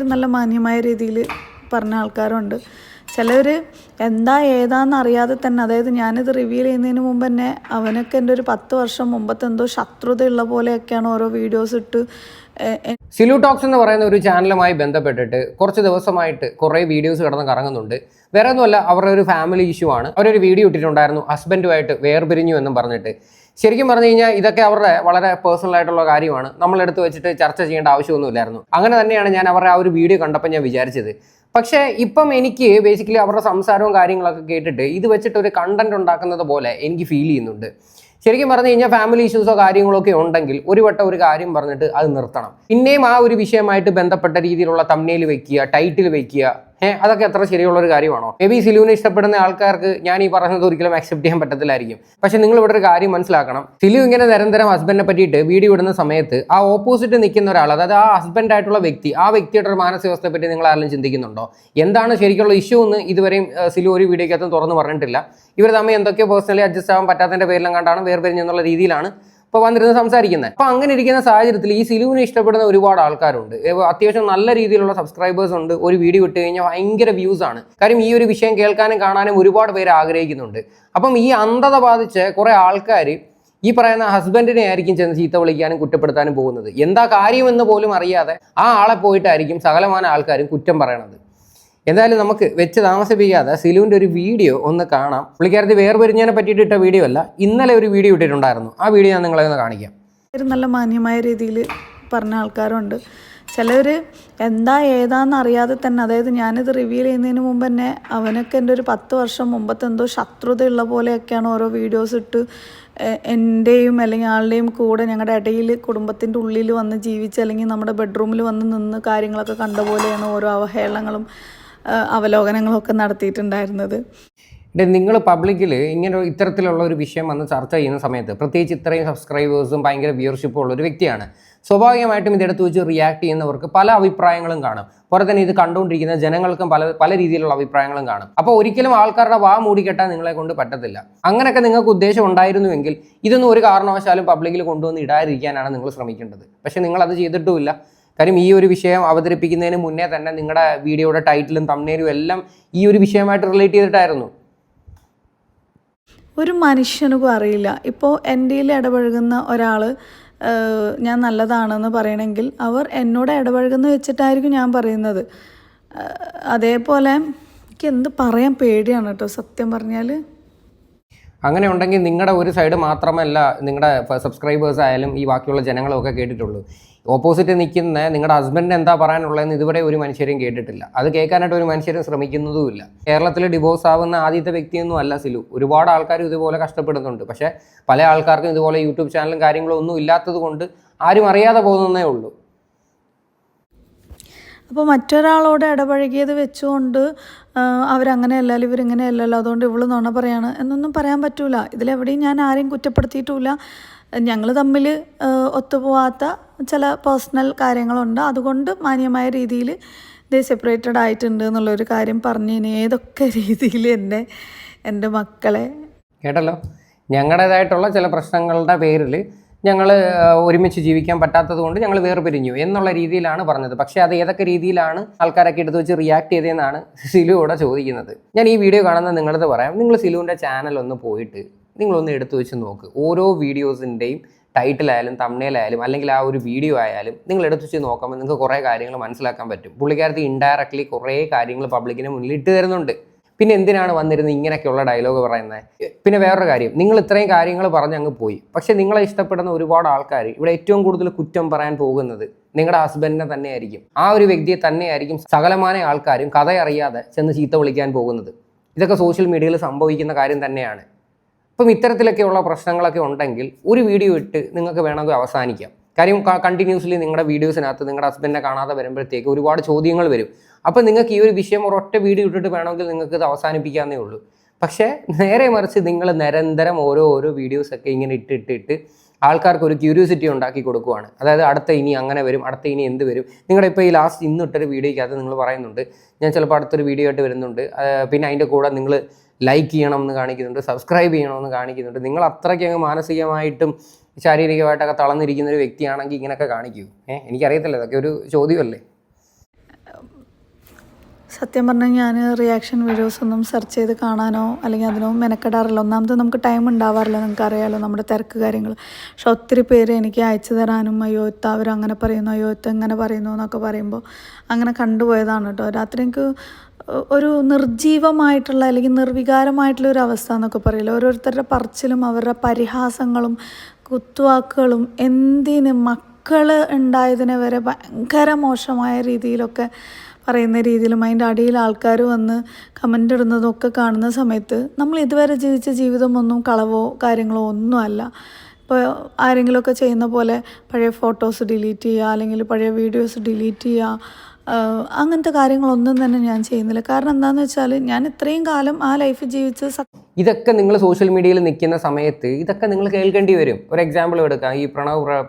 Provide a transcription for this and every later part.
നല്ല മാന്യമായ രീതിയിൽ പറഞ്ഞ ആൾക്കാരുണ്ട്. ചിലർ എന്താ ഏതാണെന്ന് അറിയാതെ തന്നെ, അതായത് ഞാനിത് റിവീൽ ചെയ്യുന്നതിന് മുമ്പ് തന്നെ അവനൊക്കെ എൻ്റെ ഒരു 10 വർഷം മുമ്പത്തെ എന്തോ ശത്രുതയുള്ള പോലെയൊക്കെയാണ് ഓരോ വീഡിയോസ് ഇട്ട്. സിലു ടോക്സ് എന്ന് പറയുന്ന ഒരു ചാനലുമായി ബന്ധപ്പെട്ടിട്ട് കുറച്ച് ദിവസമായിട്ട് കുറേ വീഡിയോസ് കിടന്ന് കറങ്ങുന്നുണ്ട്. വേറെ ഒന്നുമല്ല, അവരുടെ ഒരു ഫാമിലി ഇഷ്യൂ ആണ്. അവരൊരു വീഡിയോ ഇട്ടിട്ടുണ്ടായിരുന്നു, ഹസ്ബൻഡുമായിട്ട് വേർപിരിഞ്ഞു എന്നും പറഞ്ഞിട്ട്. ശരിക്കും പറഞ്ഞു കഴിഞ്ഞാൽ ഇതൊക്കെ അവരുടെ വളരെ പേഴ്സണൽ ആയിട്ടുള്ള കാര്യമാണ്, നമ്മളെടുത്ത് വെച്ചിട്ട് ചർച്ച ചെയ്യേണ്ട ആവശ്യമൊന്നുമില്ലായിരുന്നു. അങ്ങനെ തന്നെയാണ് ഞാൻ അവരുടെ ആ ഒരു വീഡിയോ കണ്ടപ്പോൾ ഞാൻ വിചാരിച്ചത്. പക്ഷേ ഇപ്പം എനിക്ക് ബേസിക്കലി അവരുടെ സംസാരവും കാര്യങ്ങളൊക്കെ കേട്ടിട്ട് ഇത് വെച്ചിട്ട് ഒരു കണ്ടന്റ് ഉണ്ടാക്കുന്നത് പോലെ എനിക്ക് ഫീൽ ചെയ്യുന്നുണ്ട്. ശരിക്കും പറഞ്ഞു കഴിഞ്ഞാൽ ഫാമിലി ഇഷ്യൂസോ കാര്യങ്ങളൊക്കെ ഉണ്ടെങ്കിൽ ഒരു വട്ടം ഒരു കാര്യം പറഞ്ഞിട്ട് അത് നിർത്തണം. പിന്നെയും ആ ഒരു വിഷയമായിട്ട് ബന്ധപ്പെട്ട രീതിയിലുള്ള തംബ്നെയിൽ വെക്കുക, ടൈറ്റിൽ വെക്കുക, അതൊക്കെ അത്ര ശരിയുള്ള ഒരു കാര്യമാണോ? മേ ബി സിലുവിനെ ഇഷ്ടപ്പെടുന്ന ആൾക്കാർക്ക് ഞാൻ ഈ പറയുന്നത് ഒരിക്കലും അക്സെപ്റ്റ് ചെയ്യാൻ പറ്റത്തില്ലായിരിക്കും. പക്ഷെ നിങ്ങൾ ഇവിടെ ഒരു കാര്യം മനസ്സിലാക്കണം. സിലു ഇങ്ങനെ നിരന്തരം ഹസ്ബൻഡിനെ പറ്റിയിട്ട് വീഡിയോ ഇടുന്ന സമയത്ത് ആ ഓപ്പോസിറ്റ് നിൽക്കുന്ന ഒരാൾ, അതായത് ആ ഹസ്ബൻഡ് ആയിട്ടുള്ള വ്യക്തി, ആ വ്യക്തിയുടെ ഒരു മാനസികാവസ്ഥയെ പറ്റി നിങ്ങൾ ആരെങ്കിലും ചിന്തിക്കുന്നുണ്ടോ? എന്താണ് ശരിക്കുള്ള ഇഷ്യൂ എന്ന് ഇതുവരെയും സിലു ഒരു വീഡിയോക്കകത്തും തുറന്ന് പറഞ്ഞിട്ടില്ല. ഇവർ തമ്മിൽ എന്തൊക്കെയോ പേഴ്സണലി അഡ്ജസ്റ്റ് ആവാൻ പറ്റാത്തതിന്റെ പേരിലും കണ്ടാണ് വേർപിരിഞ്ഞെന്നുള്ള രീതിയിലാണ് ഇപ്പോൾ വന്നിരുന്ന് സംസാരിക്കുന്നത്. അപ്പോൾ അങ്ങനെ ഇരിക്കുന്ന സാഹചര്യത്തിൽ ഈ സിലുവിനെ ഇഷ്ടപ്പെടുന്ന ഒരുപാട് ആൾക്കാരുണ്ട്. അത്യാവശ്യം നല്ല രീതിയിലുള്ള സബ്സ്ക്രൈബേഴ്സ് ഉണ്ട്. ഒരു വീഡിയോ ഇട്ട് കഴിഞ്ഞാൽ ഭയങ്കര വ്യൂസ് ആണ്. കാര്യം ഈ ഒരു വിഷയം കേൾക്കാനും കാണാനും ഒരുപാട് പേര് ആഗ്രഹിക്കുന്നുണ്ട്. അപ്പം ഈ അന്ധത ബാധിച്ച് കുറേ ആൾക്കാർ ഈ പറയുന്ന ഹസ്ബൻഡിനെ ആയിരിക്കും ചെന്ന് ചീത്ത വിളിക്കാനും കുറ്റപ്പെടുത്താനും പോകുന്നത്. എന്താ കാര്യമെന്ന് പോലും അറിയാതെ ആ ആളെ പോയിട്ടായിരിക്കും സകലമാന ആൾക്കാരും കുറ്റം പറയണത്. എന്തായാലും നമുക്ക് വെച്ച് താമസിപ്പിക്കാതെ സിലുവിൻ്റെ ഒരു വീഡിയോ ഒന്ന് കാണാം. പുള്ളിക്കാരത്തി വേർപിരിഞ്ഞതിനെ പറ്റിയിട്ട് ഇട്ട വീഡിയോ അല്ല, ഇന്നലെ ഒരു വീഡിയോ ഇട്ടിട്ടുണ്ടായിരുന്നു. ആ വീഡിയോ ഞാൻ നിങ്ങളെ ഒന്ന് കാണിക്കാം. നല്ല മാന്യമായ രീതിയിൽ പറഞ്ഞ ആൾക്കാരുണ്ട്. ചിലർ എന്താ ഏതാണെന്ന് അറിയാതെ തന്നെ, അതായത് ഞാനിത് റിവീൽ ചെയ്യുന്നതിന് മുമ്പ് തന്നെ അവനൊക്കെ എൻ്റെ ഒരു 10 വർഷം മുമ്പത്തെ എന്തോ ശത്രുതയുള്ള പോലെയൊക്കെയാണ് ഓരോ വീഡിയോസ് ഇട്ട് എൻ്റെയും അല്ലെങ്കിൽ ആളുടെയും കൂടെ ഞങ്ങളുടെ ഇടയിൽ കുടുംബത്തിൻ്റെ ഉള്ളിൽ വന്ന് ജീവിച്ച് അല്ലെങ്കിൽ നമ്മുടെ ബെഡ്റൂമിൽ വന്ന് നിന്ന് കാര്യങ്ങളൊക്കെ കണ്ട പോലെയാണ് ഓരോ അവഹേളനങ്ങളും അവലോകനങ്ങളൊക്കെ നടത്തിയിട്ടുണ്ടായിരുന്നത്. നിങ്ങൾ പബ്ലിക്കിൽ ഇങ്ങനെ ഇത്തരത്തിലുള്ള ഒരു വിഷയം വന്ന് ചർച്ച ചെയ്യുന്ന സമയത്ത്, പ്രത്യേകിച്ച് ഇത്രയും സബ്സ്ക്രൈബേഴ്സും ഭയങ്കര വ്യൂവർഷിപ്പും ഉള്ള ഒരു വ്യക്തിയാണ്, സ്വാഭാവികമായിട്ടും ഇതെടുത്ത് വെച്ച് റിയാക്ട് ചെയ്യുന്നവർക്ക് പല അഭിപ്രായങ്ങളും കാണും. പോലെ തന്നെ ഇത് കണ്ടുകൊണ്ടിരിക്കുന്ന ജനങ്ങൾക്കും പല രീതിയിലുള്ള അഭിപ്രായങ്ങളും കാണും. അപ്പോൾ ഒരിക്കലും ആൾക്കാരുടെ വാ മൂടിക്കെട്ടാൻ നിങ്ങളെ കൊണ്ട് പറ്റത്തില്ല. അങ്ങനെയൊക്കെ നിങ്ങൾക്ക് ഉദ്ദേശം ഉണ്ടായിരുന്നുവെങ്കിൽ ഇതൊന്നും ഒരു കാരണവശാലും പബ്ലിക്കിൽ കൊണ്ടുവന്ന് ഇടാതിരിക്കാനാണ് നിങ്ങൾ ശ്രമിക്കേണ്ടത്. പക്ഷേ നിങ്ങളത് ചെയ്തിട്ടുമില്ല. കാര്യം ഈ ഒരു വിഷയം അവതരിപ്പിക്കുന്നതിന് മുന്നേ തന്നെ നിങ്ങളുടെ വീഡിയോയുടെ ടൈറ്റിലും തംബ്നെയിലും എല്ലാം ഈ ഒരു വിഷയമായിട്ട് റിലേറ്റ് ചെയ്തിട്ടായിരുന്നു. ഒരു മനുഷ്യനും അറിയില്ല, ഇപ്പോൾ എൻ്റെ ഇടപഴകുന്ന ഒരാൾ ഞാൻ നല്ലതാണെന്ന് പറയണമെങ്കിൽ അവർ എന്നോട് ഇടപഴകുന്ന വെച്ചിട്ടായിരിക്കും ഞാൻ പറയുന്നത്. അതേപോലെ എനിക്ക് എന്ത് പറയാൻ പേടിയാണ് കേട്ടോ സത്യം പറഞ്ഞാൽ. അങ്ങനെ ഉണ്ടെങ്കിൽ നിങ്ങളുടെ ഒരു സൈഡ് മാത്രമല്ല നിങ്ങളുടെ സബ്സ്ക്രൈബേഴ്സ് ആയാലും ഈ ബാക്കിയുള്ള ജനങ്ങളും ഒക്കെ കേട്ടിട്ടുള്ളൂ. ഓപ്പോസിറ്റ് നിൽക്കുന്ന നിങ്ങളുടെ ഹസ്ബൻഡിന് എന്താ പറയാനുള്ളതെന്ന് ഇതുവരെ ഒരു മനുഷ്യരും കേട്ടിട്ടില്ല. അത് കേൾക്കാനായിട്ട് ഒരു മനുഷ്യരും ശ്രമിക്കുന്നതുമില്ല. കേരളത്തിൽ ഡിവോഴ്സ് ആവുന്ന ആദ്യത്തെ വ്യക്തിയൊന്നും അല്ല സിലു. ഒരുപാട് ആൾക്കാർ ഇതുപോലെ കഷ്ടപ്പെടുന്നുണ്ട്. പക്ഷേ പല ആൾക്കാർക്കും ഇതുപോലെ യൂട്യൂബ് ചാനലും കാര്യങ്ങളും ഒന്നും ഇല്ലാത്തത് കൊണ്ട് ആരും അറിയാതെ പോകുന്നതേ ഉള്ളൂ. അപ്പോൾ മറ്റൊരാളോട് ഇടപഴകിയത് വെച്ചുകൊണ്ട് അവരങ്ങനെയല്ലല്ലോ ഇവരിങ്ങനെയല്ലല്ലോ അതുകൊണ്ട് ഇവള് നുണ പറയാണ് എന്നൊന്നും പറയാൻ പറ്റൂല. ഇതിലെവിടെയും ഞാൻ ആരെയും കുറ്റപ്പെടുത്തിയിട്ടുമില്ല. ഞങ്ങൾ തമ്മിൽ ഒത്തുപോകാത്ത ചില പേഴ്സണൽ കാര്യങ്ങളുണ്ട്. അതുകൊണ്ട് മാന്യമായ രീതിയിൽ ഇത് സെപ്പറേറ്റഡ് ആയിട്ടുണ്ട് എന്നുള്ളൊരു കാര്യം പറഞ്ഞതിന് ഏതൊക്കെ രീതിയിൽ എൻ്റെ മക്കളെ കേട്ടല്ലോ. ഞങ്ങളുടേതായിട്ടുള്ള ചില പ്രശ്നങ്ങളുടെ പേരിൽ ഞങ്ങൾ ഒരുമിച്ച് ജീവിക്കാൻ പറ്റാത്തത് കൊണ്ട് ഞങ്ങൾ വേർപിരിഞ്ഞു എന്നുള്ള രീതിയിലാണ് പറഞ്ഞത്. പക്ഷേ അത് ഏതൊക്കെ രീതിയിലാണ് ആൾക്കാരൊക്കെ എടുത്ത് വെച്ച് റിയാക്ട് ചെയ്തതെന്നാണ് സിലുവിടെ ചോദിക്കുന്നത്. ഞാൻ ഈ വീഡിയോ കാണുന്ന നിങ്ങളത് പറയാം. നിങ്ങൾ സിലുവിൻ്റെ ചാനൽ ഒന്ന് പോയിട്ട് നിങ്ങളൊന്ന് എടുത്തു വെച്ച് നോക്ക്. ഓരോ വീഡിയോസിൻ്റെയും ടൈറ്റിലായാലും തംബ്നെയിലായാലും അല്ലെങ്കിൽ ആ ഒരു വീഡിയോ ആയാലും നിങ്ങൾ എടുത്തു വെച്ച് നോക്കുമ്പോൾ നിങ്ങൾക്ക് കുറേ കാര്യങ്ങൾ മനസ്സിലാക്കാൻ പറ്റും. പുള്ളിക്കാരത്തി ഇൻഡയറക്റ്റ്ലി കുറേ കാര്യങ്ങൾ പബ്ലിക്കിന് മുന്നിൽ ഇട്ട് തരുന്നുണ്ട്. പിന്നെ എന്തിനാണ് വന്നിരുന്ന് ഇങ്ങനെയൊക്കെയുള്ള ഡയലോഗ് പറയുന്നത്? പിന്നെ വേറൊരു കാര്യം, നിങ്ങൾ ഇത്രയും കാര്യങ്ങൾ പറഞ്ഞ് അങ്ങ് പോയി. പക്ഷെ നിങ്ങളെ ഇഷ്ടപ്പെടുന്ന ഒരുപാട് ആൾക്കാർ ഇവിടെ ഏറ്റവും കൂടുതൽ കുറ്റം പറയാൻ പോകുന്നത് നിങ്ങളുടെ ഹസ്ബൻഡിനെ തന്നെയായിരിക്കും. ആ ഒരു വ്യക്തിയെ തന്നെയായിരിക്കും സകലമാന ആൾക്കാരും കഥയറിയാതെ ചെന്ന് ചീത്ത വിളിക്കാൻ പോകുന്നത്. ഇതൊക്കെ സോഷ്യൽ മീഡിയയിൽ സംഭവിക്കുന്ന കാര്യം തന്നെയാണ്. അപ്പം ഇത്തരത്തിലൊക്കെയുള്ള പ്രശ്നങ്ങളൊക്കെ ഉണ്ടെങ്കിൽ ഒരു വീഡിയോ ഇട്ട് നിങ്ങൾക്ക് വേണമെങ്കിൽ അവസാനിക്കാം. കാര്യം കണ്ടിന്യൂസ്ലി നിങ്ങളുടെ വീഡിയോസിനകത്ത് നിങ്ങളുടെ ഹസ്ബൻഡിനെ കാണാതെ വരുമ്പോഴത്തേക്ക് ഒരുപാട് ചോദ്യങ്ങൾ വരും. അപ്പം നിങ്ങൾക്ക് ഈ ഒരു വിഷയം ഒരൊറ്റ വീഡിയോ ഇട്ടിട്ട് വേണമെങ്കിൽ നിങ്ങൾക്ക് ഇത് അവസാനിപ്പിക്കാവുന്നേ ഉള്ളൂ. പക്ഷേ നേരെ മറിച്ച് നിങ്ങൾ നിരന്തരം ഓരോ വീഡിയോസൊക്കെ ഇങ്ങനെ ഇട്ടിട്ട് ആൾക്കാർക്ക് ഒരു ക്യൂരിയോസിറ്റി ഉണ്ടാക്കി കൊടുക്കുവാണ്. അതായത് അടുത്ത ഇനി അങ്ങനെ വരും, അടുത്ത ഇനി എന്ത് വരും. നിങ്ങളുടെ ഇപ്പോൾ ഈ ലാസ്റ്റ് ഇന്നിട്ടൊരു വീഡിയോയ്ക്കകത്ത് നിങ്ങൾ പറയുന്നുണ്ട് ഞാൻ ചിലപ്പോൾ അടുത്തൊരു വീഡിയോ ആയിട്ട് വരുന്നുണ്ട്, പിന്നെ അതിൻ്റെ കൂടെ നിങ്ങൾ ലൈക്ക് ചെയ്യണമെന്ന് കാണിക്കുന്നുണ്ട്, സബ്സ്ക്രൈബ് ചെയ്യണമെന്ന് കാണിക്കുന്നുണ്ട്. നിങ്ങൾ അത്രയ്ക്ക് അങ്ങ് മാനസികമായിട്ടും ശാരീരികമായിട്ടൊക്കെ തളർന്നിരിക്കുന്ന ഒരു വ്യക്തിയാണെങ്കിൽ ഇങ്ങനെയൊക്കെ കാണിക്കൂ? എനിക്കറിയത്തില്ല, ഇതൊക്കെ ഒരു ചോദ്യമല്ലേ. സത്യം പറഞ്ഞാൽ ഞാൻ റിയാക്ഷൻ വീഡിയോസ് ഒന്നും സെർച്ച് ചെയ്ത് കാണാനോ അല്ലെങ്കിൽ അതിനോ മെനക്കെടാറില്ല. ഒന്നാമത് നമുക്ക് ടൈം ഉണ്ടാവാറില്ല, നിങ്ങൾക്ക് അറിയാമല്ലോ നമ്മുടെ തിരക്ക് കാര്യങ്ങൾ. പക്ഷെ ഒത്തിരി പേര് എനിക്ക് അയച്ചു തരാനും അയ്യോ ഇത്ത അവർ അങ്ങനെ പറയുന്നു, അയ്യോ ഇത്ത ഇങ്ങനെ പറയുന്നു എന്നൊക്കെ പറയുമ്പോൾ അങ്ങനെ കണ്ടുപോയതാണ് കേട്ടോ. രാത്രി എനിക്ക് ഒരു നിർജീവമായിട്ടുള്ള അല്ലെങ്കിൽ നിർവികാരമായിട്ടുള്ള ഒരു അവസ്ഥ എന്നൊക്കെ പറയില്ല. ഓരോരുത്തരുടെ പറച്ചിലും അവരുടെ പരിഹാസങ്ങളും കുത്തുവാക്കുകളും എന്തിന് മക്കൾ ഉണ്ടായതിനെ വരെ ഭയങ്കര മോശമായ രീതിയിലൊക്കെ പറയുന്ന രീതിയിലും അതിൻ്റെ അടിയിൽ ആൾക്കാർ വന്ന് കമൻ്റ് ഇടുന്നതൊക്കെ കാണുന്ന സമയത്ത് നമ്മൾ ഇതുവരെ ജീവിച്ച ജീവിതമൊന്നും കളവോ കാര്യങ്ങളോ ഒന്നുമല്ല. ഇപ്പോൾ ആരെങ്കിലുമൊക്കെ ചെയ്യുന്ന പോലെ പഴയ ഫോട്ടോസ് ഡിലീറ്റ് ചെയ്യുക അല്ലെങ്കിൽ പഴയ വീഡിയോസ് ഡിലീറ്റ് ചെയ്യുക, അങ്ങനത്തെ കാര്യങ്ങളൊന്നും തന്നെ ഞാൻ ചെയ്യുന്നില്ല. കാരണം എന്താണെന്ന് വെച്ചാൽ ഞാൻ ഇത്രയും കാലം ആ ലൈഫ് ജീവിച്ച് ഇതൊക്കെ നിങ്ങൾ സോഷ്യൽ മീഡിയയിൽ നിൽക്കുന്ന സമയത്ത് ഇതൊക്കെ നിങ്ങൾ കേൾക്കേണ്ടി വരും. ഒരു എക്സാമ്പിൾ എടുക്കാം, ഈ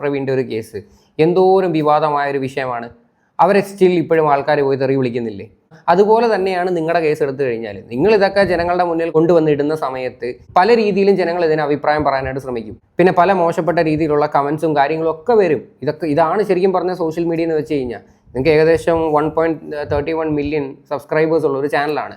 പ്രവീണിൻ്റെ ഒരു കേസ് എന്തോരം വിവാദമായൊരു വിഷയമാണ്. അവരെ സ്റ്റിൽ ഇപ്പോഴും ആൾക്കാർ പോയി തെറി വിളിക്കുന്നില്ലേ? അതുപോലെ തന്നെയാണ് നിങ്ങളുടെ കേസ് എടുത്തു കഴിഞ്ഞാൽ നിങ്ങൾ ഇതൊക്കെ ജനങ്ങളുടെ മുന്നിൽ കൊണ്ടുവന്നിടുന്ന സമയത്ത് പല രീതിയിലും ജനങ്ങൾ ഇതിന് അഭിപ്രായം പറയാനായിട്ട് ശ്രമിക്കും. പിന്നെ പല മോശപ്പെട്ട രീതിയിലുള്ള കമൻസും കാര്യങ്ങളും ഒക്കെ വരും. ഇതാണ് ശരിക്കും പറഞ്ഞ സോഷ്യൽ മീഡിയ എന്ന് വെച്ച് കഴിഞ്ഞാൽ നിങ്ങൾക്ക് ഏകദേശം 1.31 മില്യൺ സബ്സ്ക്രൈബേഴ്സ് ഉള്ള ഒരു ചാനലാണ്.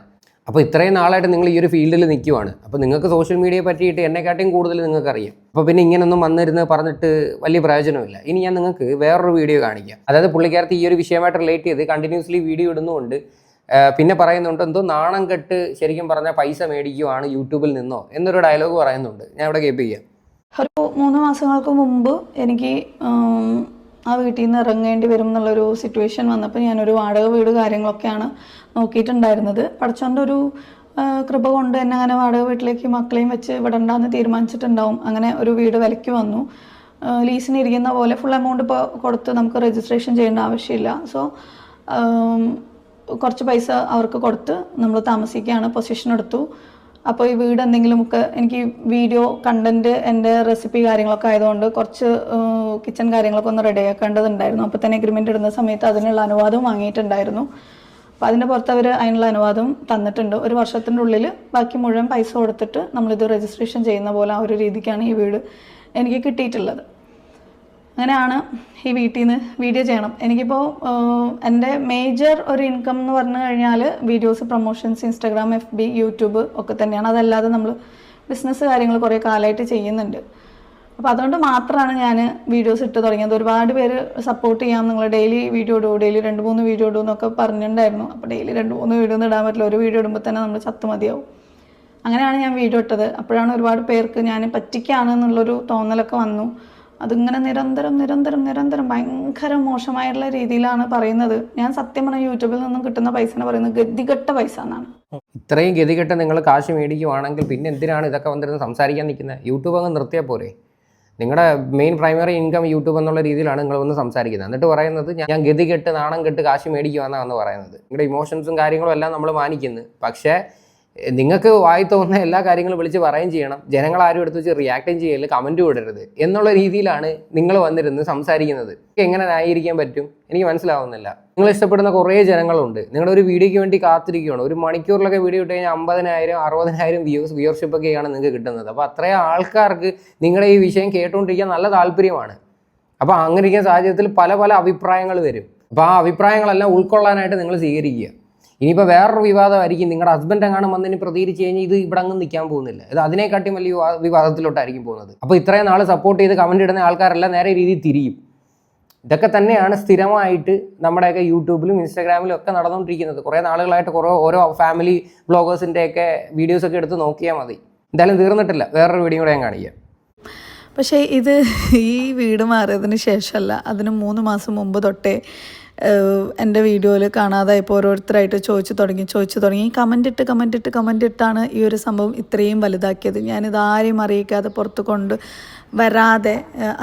അപ്പോൾ ഇത്രയും നാളായിട്ട് നിങ്ങൾ ഈ ഒരു ഫീൽഡിൽ നിൽക്കുവാണ്. അപ്പോൾ നിങ്ങൾക്ക് സോഷ്യൽ മീഡിയയെ പറ്റിയിട്ട് എന്നെക്കാട്ടിയും കൂടുതൽ നിങ്ങൾക്ക് അറിയാം. അപ്പോൾ പിന്നെ ഇങ്ങനൊന്നും വന്നിരുന്ന് പറഞ്ഞിട്ട് വലിയ പ്രയോജനമില്ല. ഇനി ഞാൻ നിങ്ങൾക്ക് വേറൊരു വീഡിയോ കാണിക്കാം. അതായത് പുള്ളിക്കാരത്ത് ഈ ഒരു വിഷയമായിട്ട് റിലേറ്റ് ചെയ്ത് കണ്ടിന്യൂസ്ലി വീഡിയോ ഇടുന്നുണ്ട്. പിന്നെ പറയുന്നുണ്ട് എന്തോ നാണം കെട്ട് ശരിക്കും പറഞ്ഞാൽ പൈസ മേടിക്കുവാണ് യൂട്യൂബിൽ നിന്നോ എന്നൊരു ഡയലോഗ് പറയുന്നുണ്ട്. ഞാൻ ഇവിടെ കേൾപ്പിക്കാം. ഒരു 3 മാസങ്ങൾക്ക് മുമ്പ് എനിക്ക് ആ വീട്ടിൽ നിന്ന് ഇറങ്ങേണ്ടി വരും എന്നുള്ളൊരു സിറ്റുവേഷൻ വന്നപ്പോൾ ഞാനൊരു വാടക വീട് കാര്യങ്ങളൊക്കെയാണ് നോക്കിയിട്ടുണ്ടായിരുന്നത്. പഠിച്ചോൻ്റെ ഒരു കൃപ കൊണ്ട് എന്നെ അങ്ങനെ വാടക വീട്ടിലേക്ക് മക്കളെയും വെച്ച് വിടണ്ടാന്ന് തീരുമാനിച്ചിട്ടുണ്ടാവും. അങ്ങനെ ഒരു വീട് വിലയ്ക്ക് വന്നു. ലീസിന് ഇരിക്കുന്ന പോലെ ഫുൾ എമൗണ്ട് ഇപ്പോൾ കൊടുത്ത് നമുക്ക് രജിസ്ട്രേഷൻ ചെയ്യേണ്ട ആവശ്യമില്ല. സോ കുറച്ച് പൈസ അവർക്ക് കൊടുത്ത് നമ്മൾ താമസിക്കുകയാണ്. പൊസിഷൻ എടുത്തു. അപ്പോൾ ഈ വീട് എന്തെങ്കിലുമൊക്കെ എനിക്ക് വീഡിയോ കണ്ടൻറ്റ് എൻ്റെ റെസിപ്പി കാര്യങ്ങളൊക്കെ ആയതുകൊണ്ട് കുറച്ച് കിച്ചൺ കാര്യങ്ങളൊക്കെ ഒന്ന് റെഡിയാക്കേണ്ടതുണ്ടായിരുന്നു. അപ്പോൾ തന്നെ എഗ്രിമെൻ്റ് ഇടുന്ന സമയത്ത് അതിനുള്ള അനുവാദവും വാങ്ങിയിട്ടുണ്ടായിരുന്നു. അപ്പോൾ അതിൻ്റെ പുറത്ത് അവർ അതിനുള്ള അനുവാദം തന്നിട്ടുണ്ട്. 1 വർഷത്തിൻ്റെ ഉള്ളിൽ ബാക്കി മുഴുവൻ പൈസ കൊടുത്തിട്ട് നമ്മളിത് രജിസ്ട്രേഷൻ ചെയ്യുന്ന പോലെ ആ ഒരു രീതിക്കാണ് ഈ വീട് എനിക്ക് കിട്ടിയിട്ടുള്ളത്. അങ്ങനെയാണ് ഈ വീട്ടിൽ നിന്ന് വീഡിയോ ചെയ്യണം. എനിക്കിപ്പോൾ എൻ്റെ മേജർ ഒരു ഇൻകം എന്ന് പറഞ്ഞു കഴിഞ്ഞാൽ videos, promotions, Instagram, FB, YouTube ഒക്കെ തന്നെയാണ്. അതല്ലാതെ നമ്മൾ ബിസിനസ് കാര്യങ്ങൾ കുറേ കാലമായിട്ട് ചെയ്യുന്നുണ്ട്. അപ്പോൾ അതുകൊണ്ട് മാത്രമാണ് ഞാൻ വീഡിയോസ് ഇട്ട് തുടങ്ങിയത്. ഒരുപാട് പേര് സപ്പോർട്ട് ചെയ്യാം, നിങ്ങൾ ഡെയിലി വീഡിയോ ഇടൂ, ഡെയിലി 2-3 വീഡിയോ ഇടൂ എന്നൊക്കെ പറഞ്ഞിട്ടുണ്ടായിരുന്നു. അപ്പോൾ ഡെയിലി 2-3 വീഡിയോ ഒന്നും ഇടാൻ പറ്റില്ല. ഒരു വീഡിയോ ഇടുമ്പോൾ തന്നെ നമ്മൾ ചത്തു മതിയാവും. അങ്ങനെയാണ് ഞാൻ വീഡിയോ ഇട്ടത്. അപ്പോഴാണ് ഒരുപാട് പേർക്ക് ഞാൻ പറ്റിക്കാണെന്നുള്ളൊരു തോന്നലൊക്കെ വന്നു. അതിങ്ങനെ നിരന്തരം ഭയങ്കര മോശമായിട്ടുള്ള രീതിയിലാണ് പറയുന്നത്. ഞാൻ സത്യം പറഞ്ഞാൽ യൂട്യൂബിൽ നിന്നും കിട്ടുന്ന പൈസ എന്ന് പറയുന്നത് ഗതികെട്ട പൈസ എന്നാണ്. ഇത്രയും ഗതികെട്ട നിങ്ങൾ കാശ് മേടിക്കുവാണെങ്കിൽ പിന്നെ എന്തിനാണ് ഇതൊക്കെ വന്നിരുന്ന് സംസാരിക്കാൻ നിൽക്കുന്നത്? യൂട്യൂബ് അങ്ങ് നിർത്തിയാൽ പോരെ? നിങ്ങളുടെ മെയിൻ പ്രൈമറി ഇൻകം യൂട്യൂബ് എന്നുള്ള രീതിയിലാണ് നിങ്ങൾ വന്ന് സംസാരിക്കുന്നത്. എന്നിട്ട് പറയുന്നത് ഞാൻ ഗതികെട്ട് നാണം കെട്ട് കാശ് മേടിക്കുവാന്നാണ് പറയുന്നത്. നിങ്ങളുടെ ഇമോഷൻസും കാര്യങ്ങളും എല്ലാം നമ്മൾ മാനിക്കുന്നു. പക്ഷേ നിങ്ങൾക്ക് വായി തോന്നുന്ന എല്ലാ കാര്യങ്ങളും വിളിച്ച് പറയുകയും ചെയ്യണം. ജനങ്ങൾ ആരും എടുത്ത് വെച്ച് റിയാക്റ്റും ചെയ്യല്, കമൻറ്റ് വിടരുത് എന്നുള്ള രീതിയിലാണ് നിങ്ങൾ വന്നിരുന്ന് സംസാരിക്കുന്നത്. എങ്ങനെ ന്യായീകരിക്കാൻ പറ്റും? എനിക്ക് മനസ്സിലാവുന്നില്ല. നിങ്ങൾ ഇഷ്ടപ്പെടുന്ന കുറേ ജനങ്ങളുണ്ട്. നിങ്ങളുടെ ഒരു വീഡിയോയ്ക്ക് വേണ്ടി കാത്തിരിക്കുകയാണ്. 1 മണിക്കൂറിലൊക്കെ വീഡിയോ ഇട്ട് കഴിഞ്ഞാൽ 50,000 60,000 വ്യൂവർഷിപ്പൊക്കെയാണ് നിങ്ങൾക്ക് കിട്ടുന്നത്. അപ്പോൾ അത്രയും ആൾക്കാർക്ക് നിങ്ങളുടെ ഈ വിഷയം കേട്ടുകൊണ്ടിരിക്കാൻ നല്ല താല്പര്യമാണ്. അപ്പോൾ അങ്ങനെ ഇരിക്കുന്ന സാഹചര്യത്തിൽ പല അഭിപ്രായങ്ങൾ വരും. അപ്പോൾ ആ അഭിപ്രായങ്ങളെല്ലാം ഉൾക്കൊള്ളാനായിട്ട് നിങ്ങൾ സ്വീകരിക്കുക. ഇനിയിപ്പോൾ വേറൊരു വിവാദമായിരിക്കും. നിങ്ങളുടെ ഹസ്ബൻഡ് എങ്ങാനും വന്നിന് പ്രതികരിച്ച് കഴിഞ്ഞാൽ ഇത് ഇവിടെ അങ്ങ് നിൽക്കാൻ പോകുന്നില്ല. ഇത് അതിനെക്കാട്ടിയും വലിയ വിവാദത്തിലോട്ടായിരിക്കും പോകുന്നത്. അപ്പോൾ ഇത്രയും നാൾ സപ്പോർട്ട് ചെയ്ത് കമൻറ്റ് ഇടുന്ന ആൾക്കാരെല്ലാം നേരെ രീതിയിൽ തിരിയും. ഇതൊക്കെ തന്നെയാണ് സ്ഥിരമായിട്ട് നമ്മുടെയൊക്കെ യൂട്യൂബിലും ഇൻസ്റ്റാഗ്രാമിലും ഒക്കെ നടന്നുകൊണ്ടിരിക്കുന്നത്. കുറേ നാളുകളായിട്ട് ഓരോ ഫാമിലി വ്ളോഗേഴ്സിൻ്റെയൊക്കെ വീഡിയോസൊക്കെ എടുത്ത് നോക്കിയാൽ മതി. എന്തായാലും തീർന്നിട്ടില്ല. വേറൊരു വീഡിയോ കൂടെ ഞാൻ കാണിക്കാം. പക്ഷേ ഇത് ഈ വീട് മാറിയതിന് ശേഷമല്ല, അതിന് 3 മാസം മുമ്പ് തൊട്ടേ എൻ്റെ വീഡിയോയിൽ കാണാതായപ്പോൾ ഓരോരുത്തരായിട്ട് ചോദിച്ചു തുടങ്ങി. കമൻ്റ് ഇട്ടാണ് ഈ ഒരു സംഭവം ഇത്രയും വലുതാക്കിയത്. ഞാനിത് ആരെയും അറിയിക്കാതെ പുറത്ത് കൊണ്ട് വരാതെ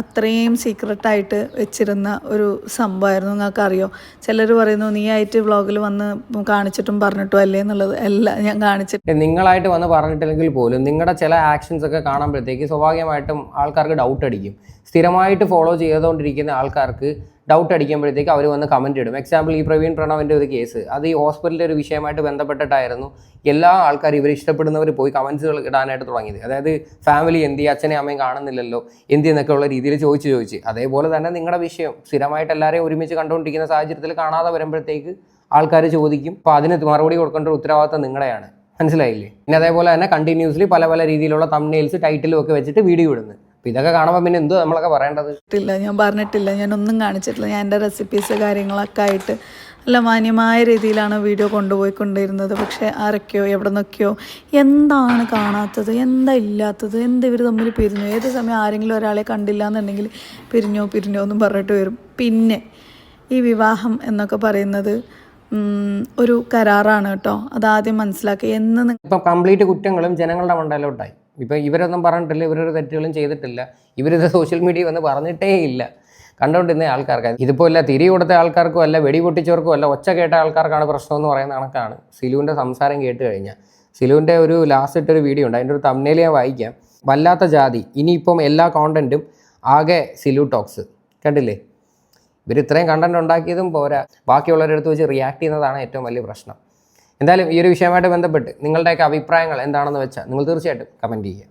അത്രയും സീക്രട്ടായിട്ട് വെച്ചിരുന്ന ഒരു സംഭവമായിരുന്നു. നിങ്ങൾക്കറിയോ, ചിലർ പറയുന്നു നീ ആയിട്ട് വ്ളോഗിൽ വന്ന് കാണിച്ചിട്ടും പറഞ്ഞിട്ടും അല്ലേ എന്നുള്ളത്. അല്ല, ഞാൻ കാണിച്ചിട്ട് നിങ്ങളായിട്ട് വന്ന് പറഞ്ഞിട്ടില്ലെങ്കിൽ പോലും നിങ്ങളുടെ ചില ആക്ഷൻസ് ഒക്കെ കാണുമ്പോഴത്തേക്ക് സ്വാഭാവികമായിട്ടും ആൾക്കാർക്ക് ഡൗട്ട് അടിക്കും. സ്ഥിരമായിട്ട് ഫോളോ ചെയ്തുകൊണ്ടിരിക്കുന്ന ആൾക്കാർക്ക് ഡൗട്ട് അടിക്കുമ്പോഴത്തേക്ക് അവർ വന്ന് കമൻറ്റ് ഇടും. എക്സാമ്പിൾ ഈ പ്രവീൺ പ്രണവിൻ്റെ ഒരു കേസ്, അത് ഈ ഹോസ്പിറ്റലിൻ്റെ ഒരു വിഷയമായിട്ട് ബന്ധപ്പെട്ടിട്ടായിരുന്നു എല്ലാ ആൾക്കാരും ഇവർ ഇഷ്ടപ്പെടുന്നവർ പോയി കമൻസുകൾ ഇടാനായിട്ട് തുടങ്ങിയത്. അതായത് ഫാമിലി എന്തി, അച്ഛനെയും അമ്മയും കാണുന്നില്ലല്ലോ എന്തി എന്നൊക്കെ ഉള്ള രീതിയിൽ ചോദിച്ച് അതേപോലെ തന്നെ നിങ്ങളുടെ വിഷയം സ്ഥിരമായിട്ട് എല്ലാവരെയും ഒരുമിച്ച് കണ്ടുകൊണ്ടിരിക്കുന്ന സാഹചര്യത്തിൽ കാണാതെ വരുമ്പോഴത്തേക്ക് ആൾക്കാർ ചോദിക്കും. അപ്പോൾ അതിന് മറുപടി കൊടുക്കേണ്ട ഒരു ഉത്തരവാദിത്തം നിങ്ങളുടെയാണ്. മനസ്സിലായില്ലേ? പിന്നെ അതേപോലെ തന്നെ കണ്ടിന്യൂസ്ലി പല പല രീതിയിലുള്ള തംബ്നെയിൽസ് ടൈറ്റിലും ഒക്കെ വെച്ചിട്ട് വീഡിയോ ഇടുന്നത്. അപ്പോൾ ഇതൊക്കെ കാണുമ്പോൾ പിന്നെ എന്തോ നമ്മളൊക്കെ പറയേണ്ടത്? ഞാൻ പറഞ്ഞിട്ടില്ല, ഞാനൊന്നും കാണിച്ചിട്ടില്ല. ഞാൻ എൻ്റെ റെസിപ്പീസ് കാര്യങ്ങളൊക്കെ ആയിട്ട് നല്ല മാന്യമായ രീതിയിലാണ് വീഡിയോ കൊണ്ടുപോയിക്കൊണ്ടിരുന്നത്. പക്ഷേ ആരൊക്കെയോ എവിടെ നിന്നൊക്കെയോ എന്താണ് കാണാത്തത്, എന്താ ഇല്ലാത്തത്, എന്ത് ഇവർ തമ്മിൽ പിരിഞ്ഞു, ഏത് സമയം ആരെങ്കിലും ഒരാളെ കണ്ടില്ല എന്നുണ്ടെങ്കിൽ പിരിഞ്ഞോ എന്നും പറഞ്ഞിട്ട് വരും. പിന്നെ ഈ വിവാഹം എന്നൊക്കെ പറയുന്നത് ഒരു കരാറാണ് കേട്ടോ, അതാദ്യം മനസ്സിലാക്കി. ഇപ്പം കംപ്ലീറ്റ് കുറ്റങ്ങളും ജനങ്ങളുടെ മണ്ടയിലോട്ടായി. ഇപ്പം ഇവരൊന്നും പറഞ്ഞിട്ടില്ല, ഇവരൊരു തെറ്റുകളും ചെയ്തിട്ടില്ല, ഇവരിത് സോഷ്യൽ മീഡിയ വന്ന് പറഞ്ഞിട്ടേ ഇല്ല. കണ്ടുകൊണ്ടിരുന്ന ആൾക്കാർക്ക്, ഇതിപ്പോൾ അല്ല തിരി കൊടുത്ത ആൾക്കാർക്കും അല്ല വെടി പൊട്ടിച്ചവർക്കും അല്ല, ഒച്ച കേട്ട ആൾക്കാർക്കാണ് പ്രശ്നം എന്ന് പറയുന്ന കണക്കാണ് സിലുവിൻ്റെ സംസാരം കേട്ട് കഴിഞ്ഞാൽ. സിലുവിൻ്റെ ഒരു ലാസ്റ്റ് ഇട്ടൊരു വീഡിയോ ഉണ്ട്, അതിൻ്റെ ഒരു തംബ്നെയിൽ ഞാൻ വായിക്കാം. വല്ലാത്ത ജാതി, ഇനിയിപ്പം എല്ലാ കോണ്ടന്റും ആകെ സിലു ടോക്സ്. കണ്ടില്ലേ? ഇവർ ഇത്രയും കണ്ടന്റ് ഉണ്ടാക്കിയതും പോരാ, ബാക്കിയുള്ളവരെടുത്ത് വെച്ച് റിയാക്ട് ചെയ്യുന്നതാണ് ഏറ്റവും വലിയ പ്രശ്നം. എന്തായാലും ഈ ഒരു വിഷയമായിട്ട് ബന്ധപ്പെട്ട് നിങ്ങളുടെയൊക്കെ അഭിപ്രായങ്ങൾ എന്താണെന്ന് വെച്ചാൽ നിങ്ങൾ തീർച്ചയായിട്ടും കമൻറ്റ് ചെയ്യുക.